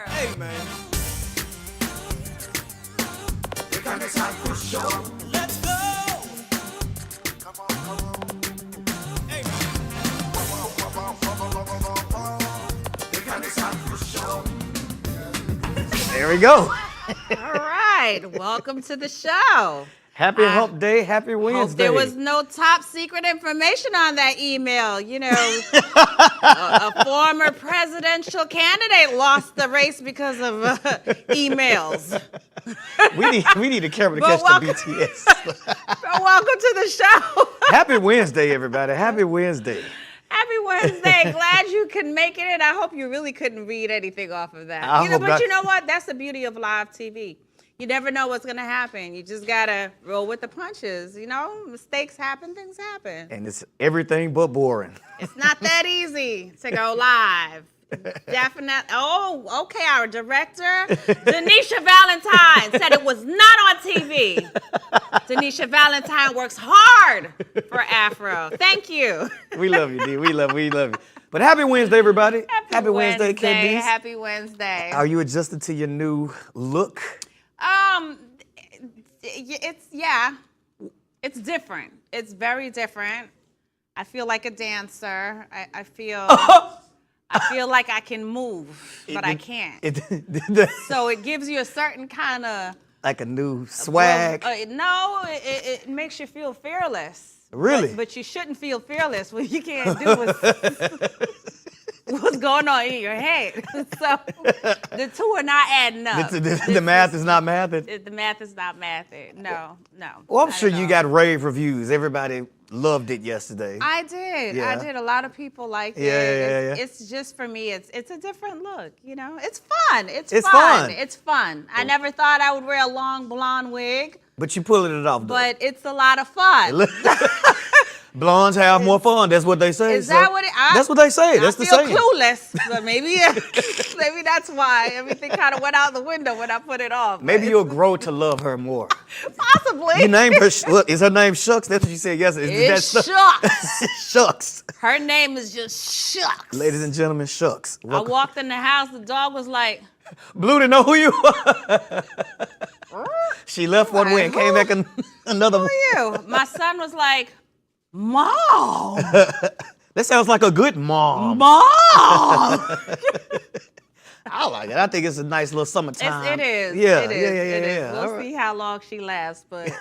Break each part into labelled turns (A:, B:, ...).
A: Hey, man.
B: The Candice and Kris show.
A: Let's go.
B: Come on, come on.
A: Hey,
B: The Candice and Kris show.
C: There we go.
D: All right, welcome to the show.
C: Happy Hump Day, happy Wednesday.
D: Hope there was no top secret information on that email. You know, a former presidential candidate lost the race because of emails.
C: we need a camera to
D: But
C: catch the BTS.
D: So welcome to the show.
C: Happy Wednesday, everybody. Happy Wednesday.
D: Happy Wednesday. Glad you could make it in. I hope you really couldn't read anything off of that.
C: I hope
D: But
C: not.
D: you know what? That's the beauty of live TV. You never know what's going to happen. You just got to roll with the punches. You know, mistakes happen, things happen.
C: And it's everything but boring.
D: It's not that easy to go live. Definitely. Oh, okay. Our director, Denisha Valentine, said it was not on TV. Denisha Valentine works hard for Afro. Thank you.
C: We love you, D. We love you. But happy Wednesday, everybody. Happy Wednesday, Candice.
D: Happy Wednesday.
C: Are you adjusted to your new look?
D: It's different. It's very different. I feel like a dancer. I feel like I can move, but I can't. So it gives you a certain kind of
C: like a new swag.
D: it makes you feel fearless.
C: Really?
D: But you shouldn't feel fearless when you can't do what's going on in your head. So the two are not adding up.
C: The math is not mathing.
D: The math is not mathing. No.
C: Well, I'm
D: not
C: sure
D: at
C: you
D: all.
C: got rave reviews. Everybody loved it yesterday.
D: I did.
C: Yeah.
D: I did. A lot of people liked it.
C: Yeah.
D: It's just for me. It's a different look. You know, it's fun. It's
C: fun.
D: It's fun. I never thought I would wear a long blonde wig,
C: But you pulling it off, though.
D: but it's a lot of fun.
C: Blondes have more fun. That's what they say.
D: Is that what it?
C: That's what they say. That's
D: I
C: the
D: feel
C: saying.
D: clueless, but maybe that's why everything kind of went out the window when I put it off.
C: Maybe
D: But
C: you'll grow to love her more.
D: possibly.
C: You named her. Look, is her name Shucks? That's what you said yesterday.
D: It's
C: Is
D: Shucks.
C: Shucks.
D: Her name is just Shucks.
C: Ladies and gentlemen, Shucks.
D: I walked in the house. The dog was like,
C: Blue to know who you are. She left one way and came back another one.
D: "Who are you?" My son was like, "Mom,
C: That sounds like a good mom.
D: Mom."
C: I like it. I think it's a nice little summertime.
D: It is.
C: Yeah,
D: It is.
C: yeah. All
D: We'll
C: right.
D: see how long she lasts, but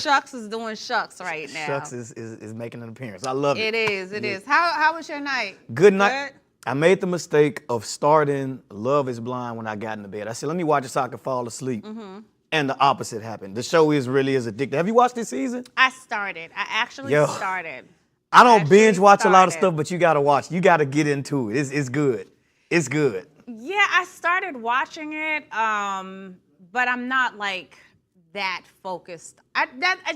D: Shucks is doing Shucks right now.
C: Shucks is making an appearance. I love it.
D: It is. How was your night?
C: Good night. I made the mistake of starting Love is Blind when I got into bed. I said, let me watch it so I can fall asleep.
D: Mm-hmm.
C: And the opposite happened. The show really is addictive. Have you watched this season?
D: I started. I actually
C: Yo.
D: started.
C: I don't
D: Actually
C: binge watch a lot of
D: started.
C: stuff, but you got to watch. You got to get into it. It's good. It's good.
D: Yeah, I started watching it, but I'm not like that focused. I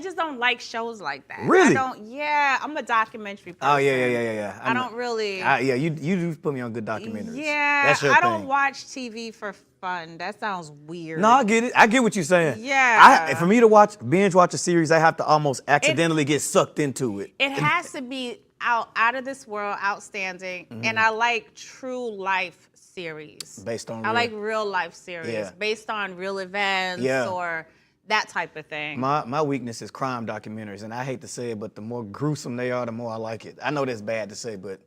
D: just don't like shows like that.
C: Really?
D: I don't. Yeah, I'm a documentary person.
C: Oh, yeah.
D: I don't really.
C: Yeah, you do put me on good documentaries.
D: Yeah,
C: That's your
D: I
C: thing.
D: don't watch TV for fun. That sounds weird.
C: No, I get it. I get what you're saying.
D: Yeah.
C: For me to binge watch a series, I have to almost accidentally get sucked into it.
D: It has to be out of this world, outstanding, and I like true life series.
C: Based on
D: I
C: real-
D: like real life series
C: Yeah.
D: based on real events
C: Yeah.
D: or that type of thing.
C: My weakness is crime documentaries, and I hate to say it, but the more gruesome they are, the more I like it. I know that's bad to say, but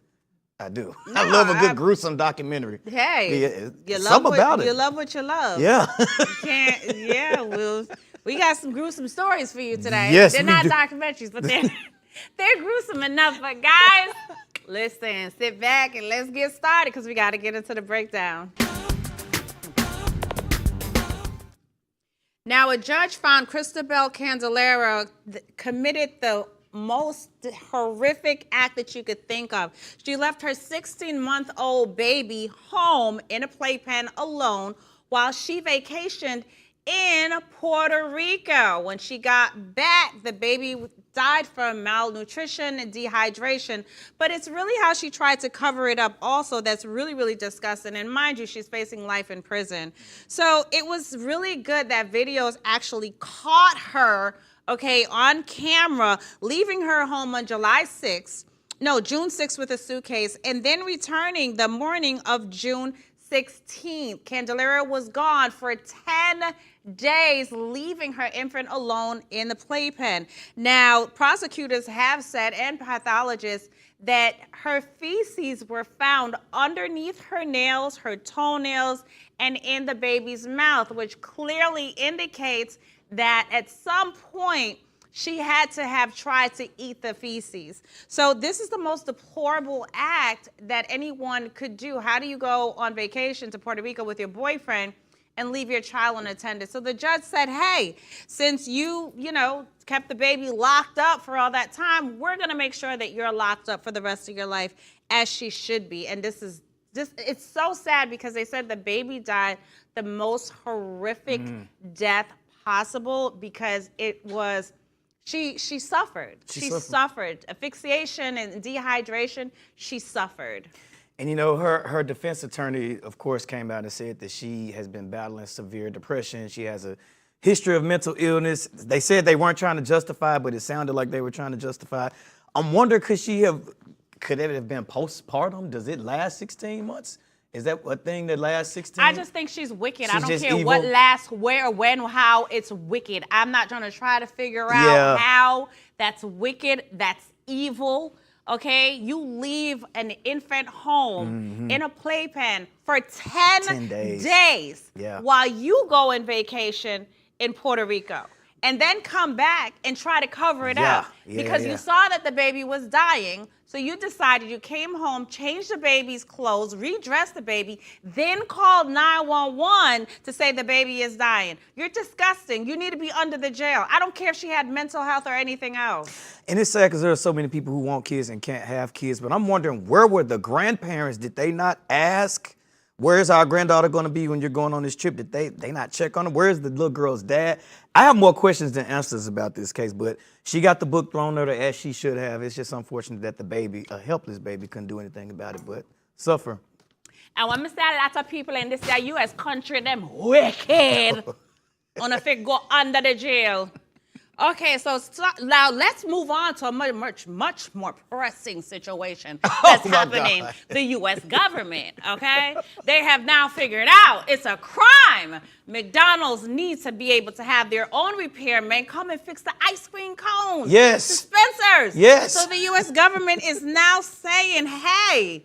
C: I do. I love a good gruesome documentary.
D: Hey,
C: Yeah,
D: you love
C: something about
D: what,
C: it.
D: You love what you love.
C: Yeah.
D: You can't. Yeah, we got some gruesome stories for you today.
C: Yes,
D: they're
C: we
D: not
C: do.
D: documentaries, but they're gruesome enough. But guys, listen, sit back and let's get started because we got to get into the breakdown. Now, a judge found Cristobal Candelero committed the most horrific act that you could think of. She left her 16-month-old baby home in a playpen alone while she vacationed in Puerto Rico. When she got back, the baby died from malnutrition and dehydration. But it's really how she tried to cover it up also that's really, really disgusting. And mind you, she's facing life in prison. So it was really good that videos actually caught her, okay, on camera, leaving her home on June 6th with a suitcase, and then returning the morning of June 16th. Candelera was gone for 10 days, leaving her infant alone in the playpen. Now, prosecutors have said, and pathologists, that her feces were found underneath her nails, her toenails, and in the baby's mouth, which clearly indicates that at some point she had to have tried to eat the feces. So this is the most deplorable act that anyone could do. How do you go on vacation to Puerto Rico with your boyfriend and leave your child unattended? So the judge said, hey, since you kept the baby locked up for all that time, we're gonna make sure that you're locked up for the rest of your life, as she should be. And this is just, it's so sad because they said the baby died the most horrific death possible because it was, she suffered. She suffered asphyxiation and dehydration. She suffered.
C: And you know, her defense attorney, of course, came out and said that she has been battling severe depression. She has a history of mental illness. They said they weren't trying to justify it, but it sounded like they were trying to justify it. I'm wondering, could it have been postpartum? Does it last 16 months? Is that a thing that lasts 16?
D: I just think she's wicked. I don't care
C: evil.
D: what lasts, where, when, how. It's wicked. I'm not trying to try to figure out how. That's wicked. That's evil. Okay? You leave an infant home in a playpen for 10 days while you go on vacation in Puerto Rico. And then come back and try to cover it up because you saw that the baby was dying. So you decided, you came home, changed the baby's clothes, redressed the baby, then called 911 to say the baby is dying. You're disgusting. You need to be under the jail. I don't care if she had mental health or anything else.
C: And it's sad because there are so many people who want kids and can't have kids. But I'm wondering, where were the grandparents? Did they not ask, where's our granddaughter going to be when you're going on this trip? Did they not check on her? Where's the little girl's dad? I have more questions than answers about this case, but she got the book thrown at her as she should have. It's just unfortunate that the baby, a helpless baby, couldn't do anything about it, but suffer.
D: And when I say a lot of people in this U.S. country, them wicked, on a fit go under the jail. Okay, so now let's move on to a much more pressing situation that's happening. The U.S. government, okay? They have now figured out it's a crime. McDonald's needs to be able to have their own repairmen come and fix the ice cream cones.
C: Yes.
D: Dispensers.
C: Yes.
D: So the U.S. government is now saying, hey,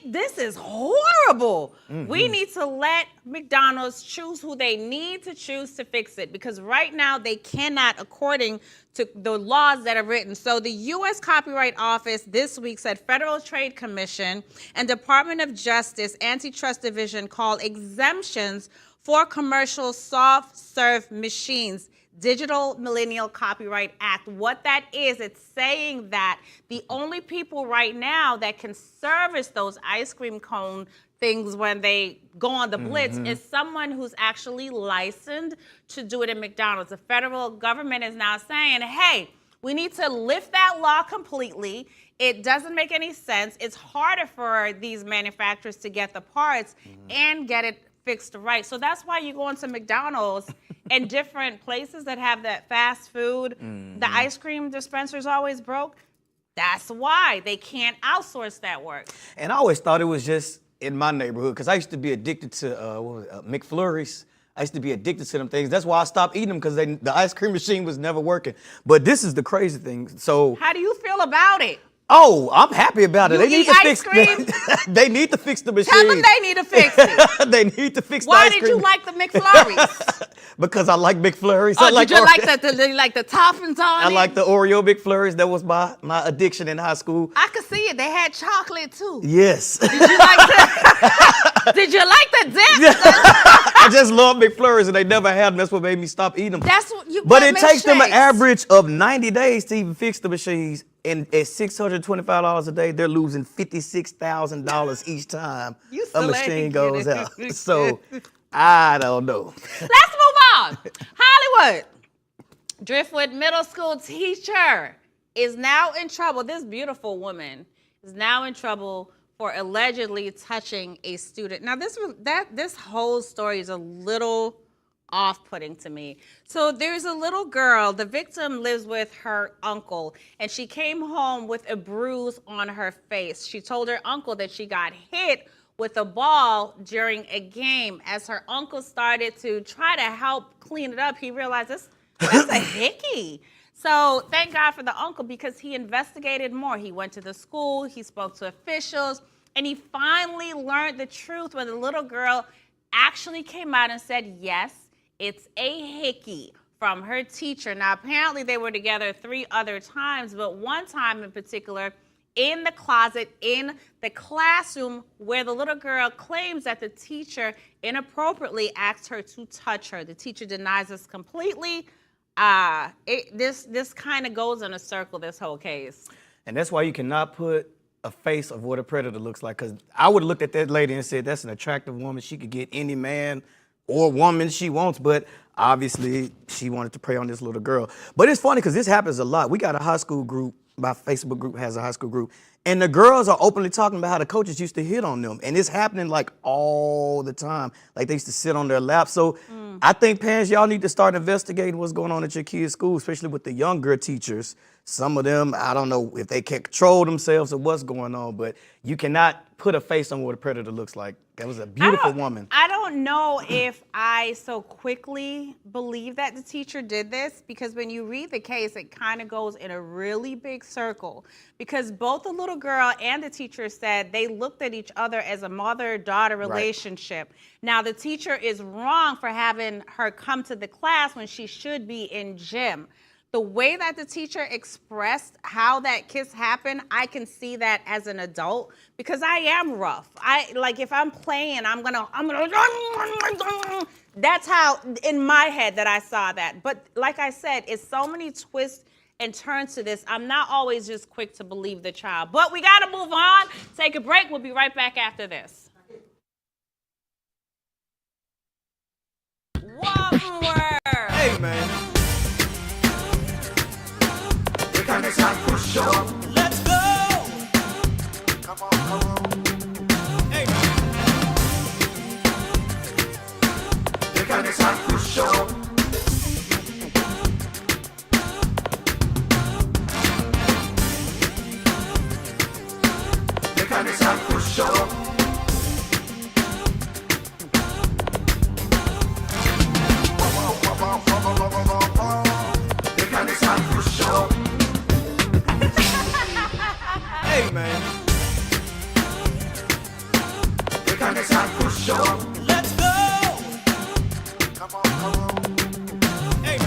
D: this is horrible. We need to let McDonald's choose who they need to choose to fix it, because right now they cannot, according to the laws that are written. So the U.S. Copyright Office this week said Federal Trade Commission and Department of Justice Antitrust Division call exemptions for commercial soft serve machines Digital Millennial Copyright Act. What that is, it's saying that the only people right now that can service those ice cream cone things when they go on the blitz is someone who's actually licensed to do it in McDonald's. The federal government is now saying, hey, we need to lift that law completely. It doesn't make any sense. It's harder for these manufacturers to get the parts and get it fixed right. So that's why you go into McDonald's and different places that have that fast food, the ice cream dispenser's always broke. That's why they can't outsource that work.
C: And I always thought it was just in my neighborhood, because I used to be addicted to McFlurries. I used to be addicted to them things. That's why I stopped eating them, because the ice cream machine was never working. But this is the crazy thing. So
D: how do you feel about it?
C: Oh, I'm happy about it.
D: You
C: They need
D: eat
C: to
D: ice
C: fix.
D: cream?
C: They need to fix the machine.
D: Tell them they need to fix it.
C: They need to fix
D: Why
C: the ice
D: did you
C: cream.
D: like the McFlurries?
C: Because I like McFlurries.
D: Oh,
C: I like
D: did you like the toppings on
C: I
D: it?
C: like the Oreo McFlurries. That was my addiction in high school.
D: I could see it. They had chocolate too.
C: Yes.
D: Did you like the Did you like the dip?
C: I just love McFlurries, and they never had them. That's what made me stop eating them.
D: That's what you.
C: But it takes them an average of 90 days to even fix the machines. And at $625 a day, they're losing $56,000 each time a machine goes out. So I don't know.
D: Let's move on. Hollywood. Driftwood Middle School teacher is now in trouble. This beautiful woman is now in trouble for allegedly touching a student. Now this whole story is a little off-putting to me. So there's a little girl, the victim lives with her uncle, and she came home with a bruise on her face. She told her uncle that she got hit with a ball during a game. As her uncle started to try to help clean it up, he realized that's a hickey. So thank God for the uncle, because he investigated more. He went to the school, he spoke to officials, and he finally learned the truth when the little girl actually came out and said, yes, it's a hickey from her teacher. Now, apparently they were together 3 other times, but one time in particular, in the closet, in the classroom, where the little girl claims that the teacher inappropriately asked her to touch her. The teacher denies this completely. This kind of goes in a circle, this whole case.
C: And that's why you cannot put a face of what a predator looks like, because I would have looked at that lady and said, that's an attractive woman. She could get any man or woman she wants, but obviously she wanted to prey on this little girl. But it's funny because this happens a lot. We got a high school group, my Facebook group has a high school group, and the girls are openly talking about how the coaches used to hit on them. And it's happening like all the time. Like they used to sit on their lap. So I think parents, y'all need to start investigating what's going on at your kids' school, especially with the younger teachers. Some of them, I don't know if they can control themselves or what's going on, but you cannot put a face on what a predator looks like. That was a beautiful woman.
D: I don't know if I so quickly believe that the teacher did this, because when you read the case, it kind of goes in a really big circle, because both the little girl and the teacher said they looked at each other as a mother-daughter relationship. Right. Now, the teacher is wrong for having her come to the class when she should be in gym. The way that the teacher expressed how that kiss happened, I can see that as an adult, because I am rough. Like if I'm playing, I'm gonna, that's how in my head that I saw that. But like I said, it's so many twists and turns to this. I'm not always just quick to believe the child. But we gotta move on, take a break. We'll be right back after this. One word.
A: Hey, man.
B: Candice and Kris show.
A: Let's go.
B: Come on.
A: Hey.
B: The Candice and Kris show. The Candice and Kris show. The Candice and Kris show.
A: Hey, man.
B: The Candice and Kris show.
A: Let's go.
B: Come on.
A: Hey.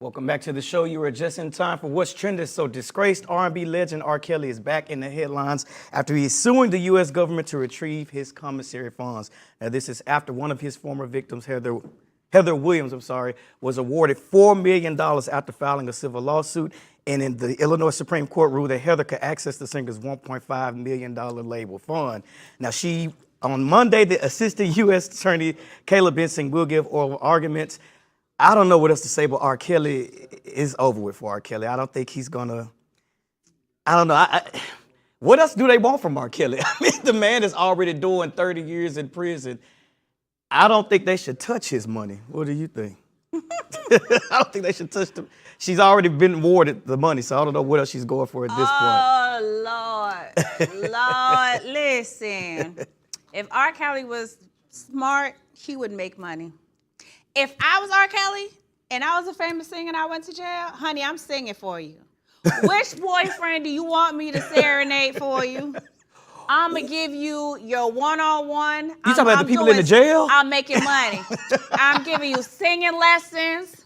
C: Welcome back to the show. You were just in time for what's trending. So disgraced R&B legend R. Kelly is back in the headlines after he is suing the U.S. government to retrieve his commissary funds. Now, this is after one of his former victims, Heather Williams, was awarded $4 million after filing a civil lawsuit. And in the Illinois Supreme Court ruled that Heather could access the singer's $1.5 million label fund. Now, on Monday, the Assistant U.S. Attorney Caleb Benson will give oral arguments. I don't know what else to say, but R. Kelly is over with for R. Kelly. I don't think he's gonna, I don't know. What else do they want from R. Kelly? I mean, the man is already doing 30 years in prison. I don't think they should touch his money. What do you think? I don't think they should touch them. She's already been awarded the money, so I don't know what else she's going for at this point.
D: Oh, Lord. Lord, listen. If R. Kelly was smart, he would make money. If I was R. Kelly and I was a famous singer and I went to jail, honey, I'm singing for you. Which boyfriend do you want me to serenade for you? I'm going to give you your one-on-one.
C: You talking about the people in the jail?
D: I'm making money. I'm giving you singing lessons.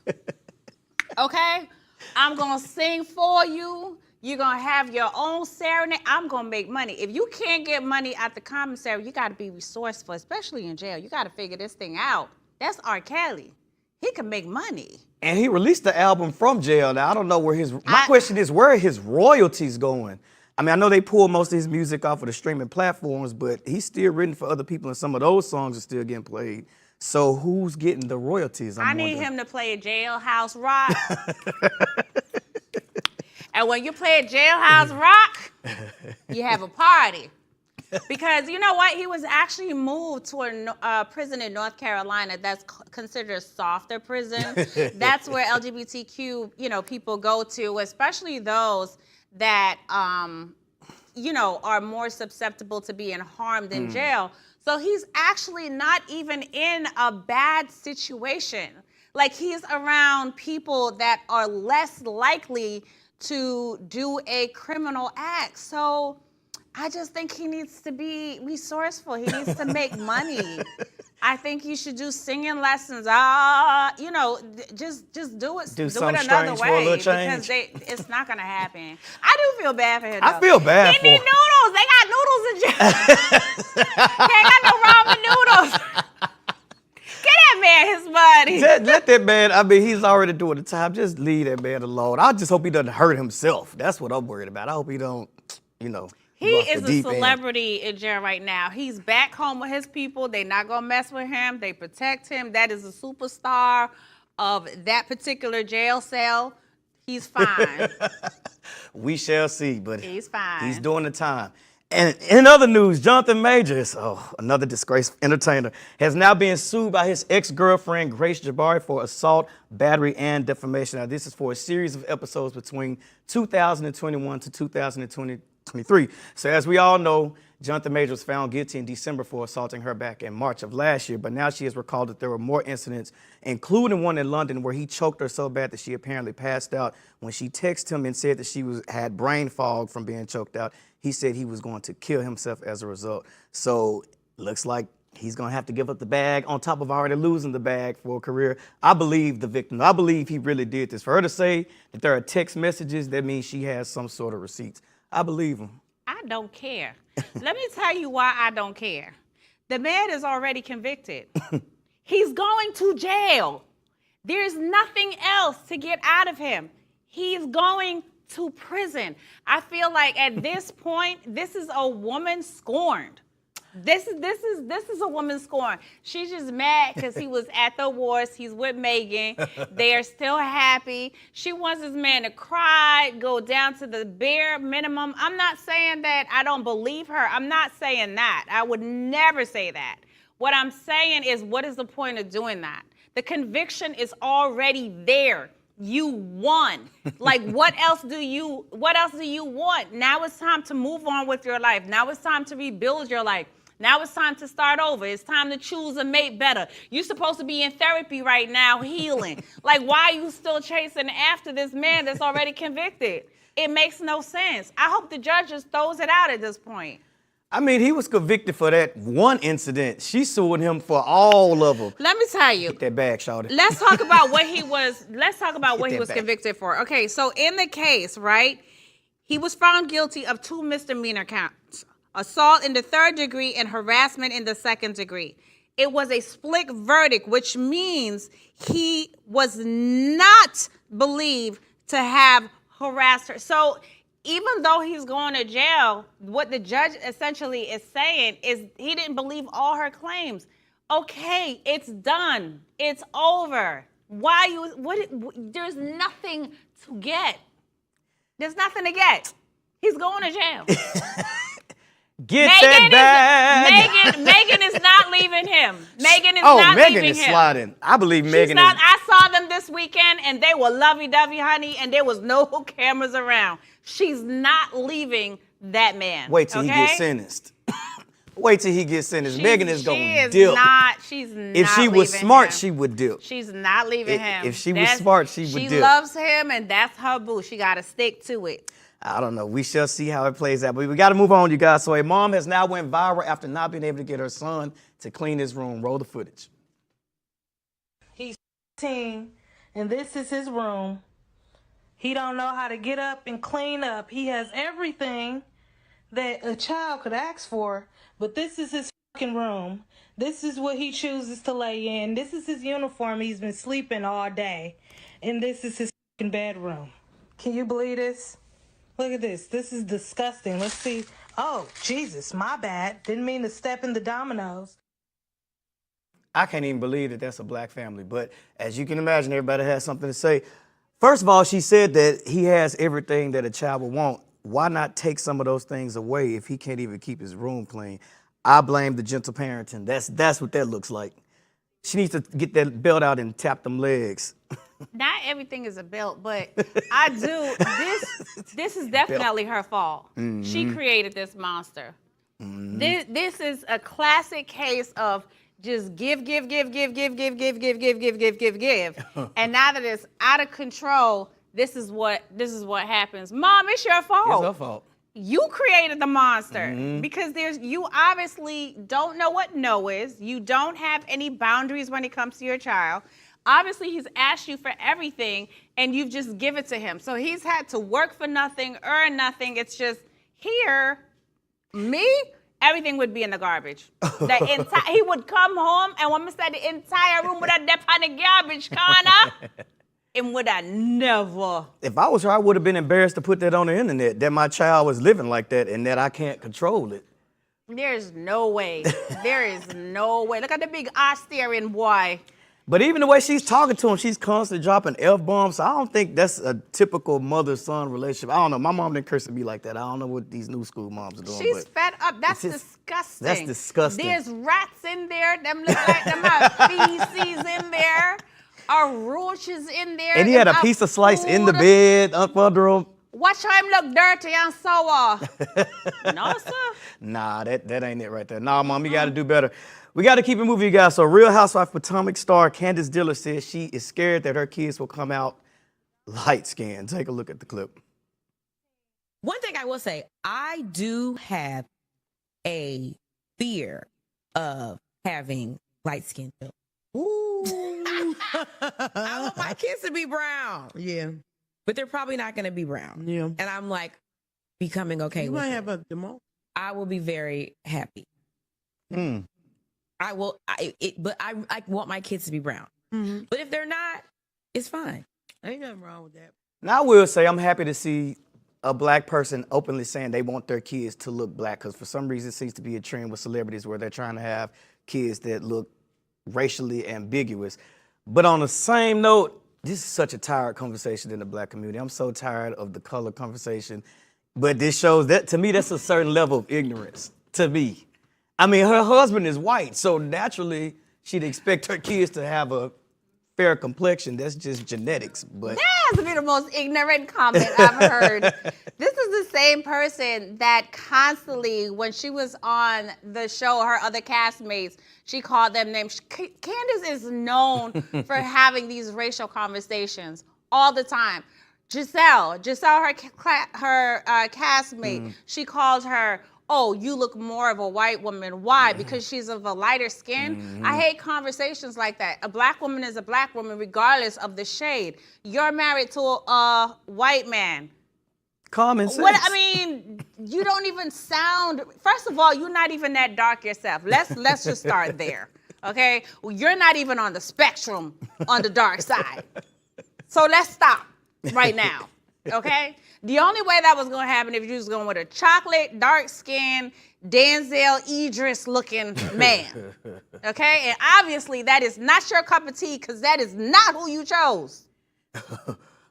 D: Okay? I'm going to sing for you. You're going to have your own serenade. I'm going to make money. If you can't get money at the commissary, you got to be resourceful, especially in jail. You got to figure this thing out. That's R. Kelly. He can make money.
C: And he released the album from jail. Now, I don't know where my question is, where are his royalties going? I mean, I know they pull most of his music off of the streaming platforms, but he's still written for other people, and some of those songs are still getting played. So who's getting the royalties?
D: I need him to play a Jailhouse Rock. And when you play a Jailhouse Rock, you have a party. Because you know what? He was actually moved to a prison in North Carolina that's considered a softer prison. That's where LGBTQ, people go to, especially those that, are more susceptible to being harmed in jail. So he's actually not even in a bad situation. Like, he's around people that are less likely to do a criminal act. So I just think he needs to be resourceful. He needs to make money. I think you should do singing lessons. Just do it.
C: Do
D: it
C: something
D: another
C: strange for a
D: way
C: little change.
D: because it's not gonna happen. I do feel bad for him.
C: I feel bad
D: He
C: for
D: need
C: him.
D: noodles. They got noodles in jail. They ain't got no ramen noodles. Get that man his money.
C: Let that man, I mean, he's already doing the time. Just leave that man alone. I just hope he doesn't hurt himself. That's what I'm worried about. I hope he don't,
D: He
C: go off
D: is
C: the
D: a
C: deep end.
D: celebrity in jail right now. He's back home with his people. They not gonna mess with him. They protect him. That is a superstar of that particular jail cell. He's fine.
C: We shall see, but
D: He's fine.
C: He's doing the time. And in other news, Jonathan Majors, another disgraced entertainer, has now been sued by his ex-girlfriend, Grace Jabari, for assault, battery, and defamation. Now, this is for a series of episodes between 2021 to 2023. So as we all know, Jonathan Majors was found guilty in December for assaulting her back in March of last year, but now she has recalled that there were more incidents, including one in London where he choked her so bad that she apparently passed out. When she texted him and said that she had brain fog from being choked out, he said he was going to kill himself as a result. So looks like he's going to have to give up the bag on top of already losing the bag for a career. I believe the victim. I believe he really did this. For her to say that there are text messages, that means she has some sort of receipts. I believe him.
D: I don't care. Let me tell you why I don't care. The man is already convicted. He's going to jail. There's nothing else to get out of him. He's going to prison. I feel like at this point, this is a woman scorned. This is a woman scorned. She's just mad because he was at the awards. He's with Megan. They are still happy. She wants this man to cry, go down to the bare minimum. I'm not saying that I don't believe her. I'm not saying that. I would never say that. What I'm saying is, what is the point of doing that? The conviction is already there. You won. Like, what else do you want? Now it's time to move on with your life. Now it's time to rebuild your life. Now it's time to start over. It's time to choose a mate better. You're supposed to be in therapy right now, healing. Like, why are you still chasing after this man that's already convicted? It makes no sense. I hope the judge just throws it out at this point.
C: I mean, he was convicted for that one incident. She sued him for all of them.
D: Let me tell you.
C: Get that bag, shawty.
D: Let's talk about what he was
C: back.
D: convicted for. Okay, so in the case, right, he was found guilty of 2 misdemeanor counts: assault in the 3rd degree and harassment in the 2nd degree. It was a split verdict, which means he was not believed to have harassed her. So even though he's going to jail, what the judge essentially is saying is he didn't believe all her claims. Okay, it's done. It's over. There's nothing to get. There's nothing to get. He's going to jail.
C: Get that bag.
D: Megan is not leaving him. Megan is not
C: Megan
D: leaving
C: is
D: him.
C: sliding. I believe Megan
D: not,
C: is.
D: I saw them this weekend, and they were lovey-dovey, honey, and there was no cameras around. She's not leaving that man.
C: Wait till
D: okay?
C: he gets sentenced. Wait till he gets sentenced. Megan is gonna dip.
D: She's not.
C: If she was
D: leaving
C: smart,
D: him.
C: she would dip.
D: She's not leaving him.
C: If she was smart, she would dip.
D: She loves him, and that's her boo. She got to stick to it.
C: I don't know. We shall see how it plays out. But we got to move on, you guys. So a mom has now went viral after not being able to get her son to clean his room. Roll the footage.
E: He's 15, and this is his room. He don't know how to get up and clean up. He has everything that a child could ask for, but this is his fucking room. This is what he chooses to lay in. This is his uniform he's been sleeping all day. And this is his fucking bedroom. Can you believe this? Look at this. This is disgusting. Let's see. Oh, Jesus, my bad. Didn't mean to step in the dominoes.
C: I can't even believe that that's a black family. But as you can imagine, everybody has something to say. First of all, she said that he has everything that a child would want. Why not take some of those things away if he can't even keep his room clean? I blame the gentle parenting. That's what that looks like. She needs to get that belt out and tap them legs.
D: Not everything is a belt, but I do. This is definitely her fault. Mm-hmm. She created this monster. Mm-hmm. This is a classic case of just give. And now that it's out of control, this is what happens. Mom, it's your fault.
C: It's her fault.
D: You created the monster because you obviously don't know what no is. You don't have any boundaries when it comes to your child. Obviously, he's asked you for everything, and you've just given it to him. So he's had to work for nothing, earn nothing. It's just here, everything would be in the garbage. He would come home, and when I said the entire room would have dip on the garbage corner. And would I never?
C: If I was her, I would have been embarrassed to put that on the internet, that my child was living like that and that I can't control it.
D: There's no way. There is no way. Look at the big Australian boy.
C: But even the way she's talking to him, she's constantly dropping F-bombs. So I don't think that's a typical mother-son relationship. I don't know. My mom didn't curse at me like that. I don't know what these new school moms are doing.
D: She's fed up. That's disgusting.
C: That's disgusting.
D: There's rats in there. Them look like them have feces in there. Our roaches in there.
C: And he had a piece of slice in the bed up under him.
D: Watch how him look dirty and sour. No, sir.
C: Nah, that ain't it right there. Nah, Mom, you got to do better. We got to keep it moving, you guys. So Real Housewife Potomac star Candice Diller says she is scared that her kids will come out light-skinned. Take a look at the clip.
F: One thing I will say, I do have a fear of having light-skinned children. Ooh. I want my kids to be brown.
G: Yeah.
F: But they're probably not going to be brown.
G: Yeah.
F: And I'm like becoming okay with it.
G: You might have a demo.
F: I will be very happy. I will, but I want my kids to be brown. Mm-hmm. But if they're not, it's fine.
G: Ain't nothing wrong with that.
C: Now, I will say I'm happy to see a black person openly saying they want their kids to look black, because for some reason it seems to be a trend with celebrities where they're trying to have kids that look racially ambiguous. But on the same note, this is such a tired conversation in the black community. I'm so tired of the color conversation. But this shows that, to me, that's a certain level of ignorance, to me. I mean, her husband is white, so naturally she'd expect her kids to have a fair complexion. That's just genetics. But
D: that has to be the most ignorant comment I've heard. This is the same person that constantly, when she was on the show, her other castmates, she called them names. Candice is known for having these racial conversations all the time. Giselle, her castmate, she called her, oh, you look more of a white woman. Why? Because she's of a lighter skin? I hate conversations like that. A black woman is a black woman regardless of the shade. You're married to a white man.
C: Common sense.
D: What, I mean, you don't even sound, first of all, you're not even that dark yourself. Let's just start there, okay? Well, you're not even on the spectrum on the dark side. So let's stop right now, okay? The only way that was gonna happen if you was going with a chocolate, dark-skinned, Denzel Idris-looking man, okay? And obviously that is not your cup of tea, because that is not who you chose.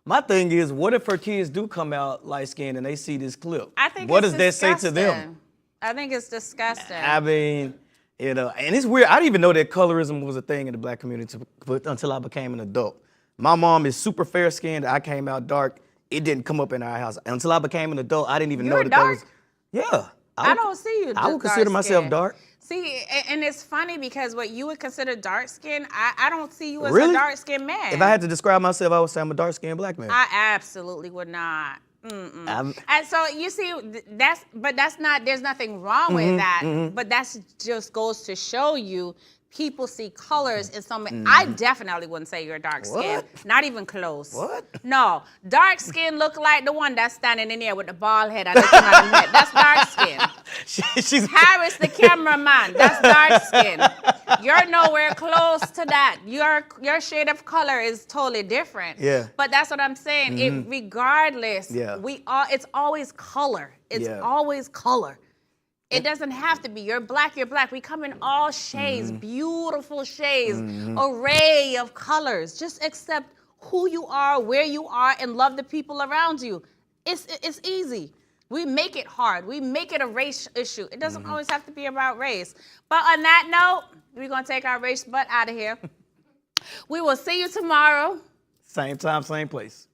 C: My thing is, what if her kids do come out light-skinned and they see this clip?
D: I think
C: what
D: it's
C: does that say to
D: disgusting.
C: them?
D: I think it's disgusting.
C: I mean, you know, and it's weird. I didn't even know that colorism was a thing in the black community until I became an adult. My mom is super fair-skinned. I came out dark. It didn't come up in our house. Until I became an adult, I didn't even know that
D: dark?
C: that was... Yeah.
D: I don't see you.
C: I would consider myself
D: dark-skinned.
C: dark.
D: See, and it's funny because what you would consider dark skin, I don't see you as
C: Really?
D: a dark skinned man.
C: If I had to describe myself, I would say I'm a dark-skinned black man.
D: I absolutely would not. And so you see, that's not. There's nothing wrong with that. But that's just goes to show you. People see colors in some. I definitely wouldn't say you're dark skin.
C: What?
D: Not even close.
C: What?
D: No, dark skin look like the one that's standing in there with the bald head and looking at him head. That's dark skin.
C: She's
D: Harris, the cameraman, that's dark skin. You're nowhere close to that. Your shade of color is totally different.
C: Yeah.
D: But that's what I'm saying. It regardless,
C: Yeah.
D: it's always color. It's always color. It doesn't have to be. You're black, you're black. We come in all shades, beautiful shades, array of colors. Just accept who you are, where you are, and love the people around you. It's easy. We make it hard. We make it a race issue. It doesn't always have to be about race. But on that note, we're going to take our race butt out of here. We will see you tomorrow.
C: same time, same place.